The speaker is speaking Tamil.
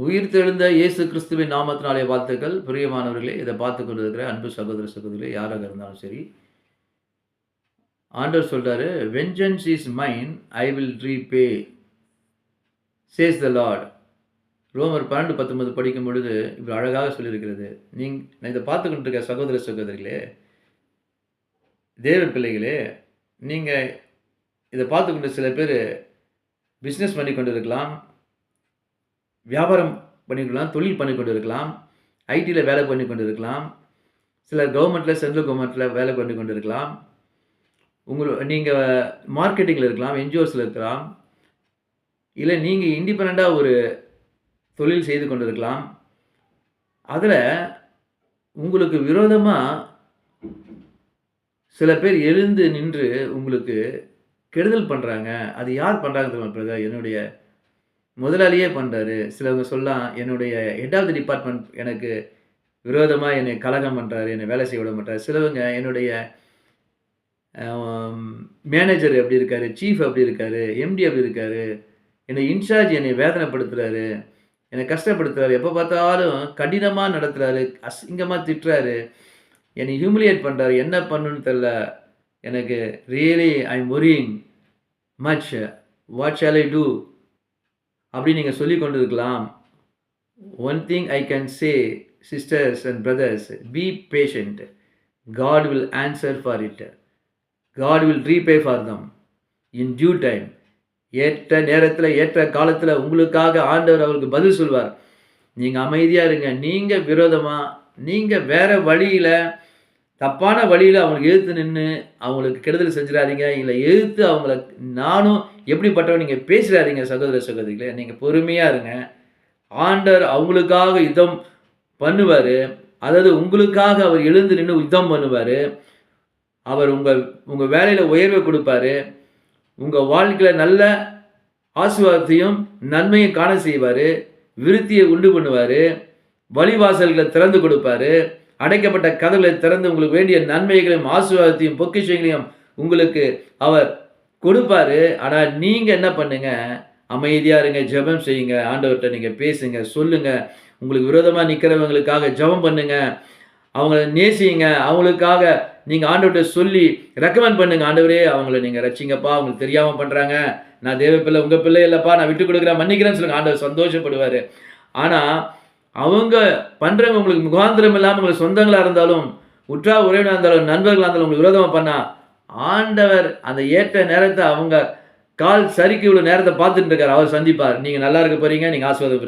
உயிர்த்தெழுந்த இயேசு கிறிஸ்துவின் நாமத்தினாலே வாழ்த்துக்கள். பிரியமானவர்களே, இதை பார்த்துக் கொண்டிருக்கிற அன்பு சகோதர சகோதரிகளே, யாராக இருந்தாலும் சரி, ஆண்டவர் சொல்றாரு, "vengeance is mine, I will repay says the Lord." ரோமர் 12:19 படிக்கும் பொழுது இப்படி அழகாக சொல்லியிருக்கிறது. நான் இதை பார்த்து கொண்டிருக்க சகோதர சகோதரிகளே, தேவ பிள்ளைகளே, நீங்க இதை பார்த்து கொண்டு சில பேர் பிஸ்னஸ் பண்ணி கொண்டு இருக்கலாம், வியாபாரம் பண்ணிக்கலாம், தொழில் பண்ணி கொண்டு இருக்கலாம், ஐடியில் வேலை பண்ணி கொண்டு இருக்கலாம், சிலர் கவர்மெண்ட்டில், சென்ட்ரல் கவர்மெண்ட்டில் வேலை பண்ணி கொண்டு இருக்கலாம், நீங்கள் மார்க்கெட்டிங்கில் இருக்கலாம், என்ஜிஓஸில் இருக்கலாம், இல்லை நீங்கள் இண்டிபெண்ட்டாக ஒரு தொழில் செய்து கொண்டு இருக்கலாம். அதில் உங்களுக்கு விரோதமாக சில பேர் எழுந்து நின்று உங்களுக்கு கெடுதல் பண்ணுறாங்க. அது யார் பண்ணுறாங்க தெரியுமா? என்னுடைய முதலாளியே பண்ணுறாரு. சிலவங்க சொல்லலாம், என்னுடைய ஹெட் ஆஃப் தி டிபார்ட்மெண்ட் எனக்கு விரோதமாக என்னை கலகம் பண்ணுறாரு, என்னை வேலை செய்ய விட மாட்டார். சிலவங்க என்னுடைய மேனேஜர் எப்படி இருக்கார், சீஃப் எப்படி இருக்கார், எம்டி எப்படி இருக்கார், என்னை இன்சார்ஜ் என்னை வேதனைப்படுத்துகிறாரு, என்னை கஷ்டப்படுத்துகிறாரு, எப்போ பார்த்தாலும் கடினமாக நடத்துகிறாரு, அசிங்கமாக திட்டுறாரு, என்னை ஹியூமிலியேட் பண்ணுறாரு, என்ன பண்ணுன்னு தெரில, எனக்கு really I am worrying much, what shall I do அப்படின்னு நீங்கள் சொல்லி கொண்டு இருக்கலாம். One thing I can say, sisters and brothers, be patient, God will answer for it, God will repay for them in due time. ஏற்ற நேரத்தில், ஏற்ற காலத்தில் உங்களுக்காக ஆண்டவர் அவருக்கு பதில் சொல்வார். நீங்கள் அமைதியாக இருங்க. நீங்கள் விரோதமாக, நீங்கள் வேறு வழியில், தப்பான வழியில் அவங்களுக்கு எதிர்த்து நின்று அவங்களுக்கு கெடுதல் செஞ்சிடாதீங்க. இல்லை எதிர்த்து அவங்கள நானும் எப்படிப்பட்டவன் நீங்கள் பேசிடாதீங்க. சகோதர சகோதரிகளே, நீங்கள் பொறுமையாக இருங்க. ஆண்டவர் அவங்களுக்காக யுத்தம் பண்ணுவார். அதாவது உங்களுக்காக அவர் எழுந்து நின்று யுத்தம் பண்ணுவார். அவர் உங்கள் வேலையில் உயர்வை கொடுப்பார். உங்கள் வாழ்க்கையில் நல்ல ஆசீர்வாதத்தையும் நன்மையும் காண செய்வார். விருத்தியை உண்டு பண்ணுவார். வழிவாசல்களை திறந்து கொடுப்பார். அடைக்கப்பட்ட கதவுகளை திறந்து உங்களுக்கு வேண்டிய நன்மைகளையும் ஆசீர்வாதத்தையும் பொக்கிஷங்களையும் உங்களுக்கு அவர் கொடுப்பார். ஆனால் நீங்கள் என்ன பண்ணுங்க? அமைதியாக இருங்க, ஜெபம் செய்யுங்க, ஆண்டவர்கிட்ட நீங்கள் பேசுங்க, சொல்லுங்கள். உங்களுக்கு விரோதமாக நிற்கிறவங்களுக்காக ஜெபம் பண்ணுங்க, அவங்கள நேசிங்க, அவங்களுக்காக நீங்கள் ஆண்டவர்கிட்ட சொல்லி ரெக்கமெண்ட் பண்ணுங்க. ஆண்டவரே, அவங்கள நீங்கள் ரட்சிங்கப்பா, அவங்களுக்கு தெரியாமல் பண்ணுறாங்க, நான் தேவ பிள்ளை, உங்கள் பிள்ளை இல்லைப்பா, நான் விட்டு கொடுக்குறேன், மன்னிக்கிறேன்னு சொல்லுங்கள். ஆண்டவர் சந்தோஷப்படுவார். ஆனால் அவங்க பண்ணுறவங்க உங்களுக்கு முகாந்திரம் இல்லாமல் உங்களுக்கு சொந்தங்களாக இருந்தாலும், உற்றா உறவினராக இருந்தாலும், நண்பர்களாக இருந்தாலும் உங்களுக்கு விரோதமாக பண்ணால், ஆண்டவர் அந்த ஏற்ற நேரத்தை அவங்க கால் சரிக்கு இவ்வளோ நேரத்தை பார்த்துட்டு இருக்கார். அவர் சந்திப்பார். நீங்கள் நல்லா இருக்க போகிறீங்க, நீங்கள் ஆசீர்வாதம்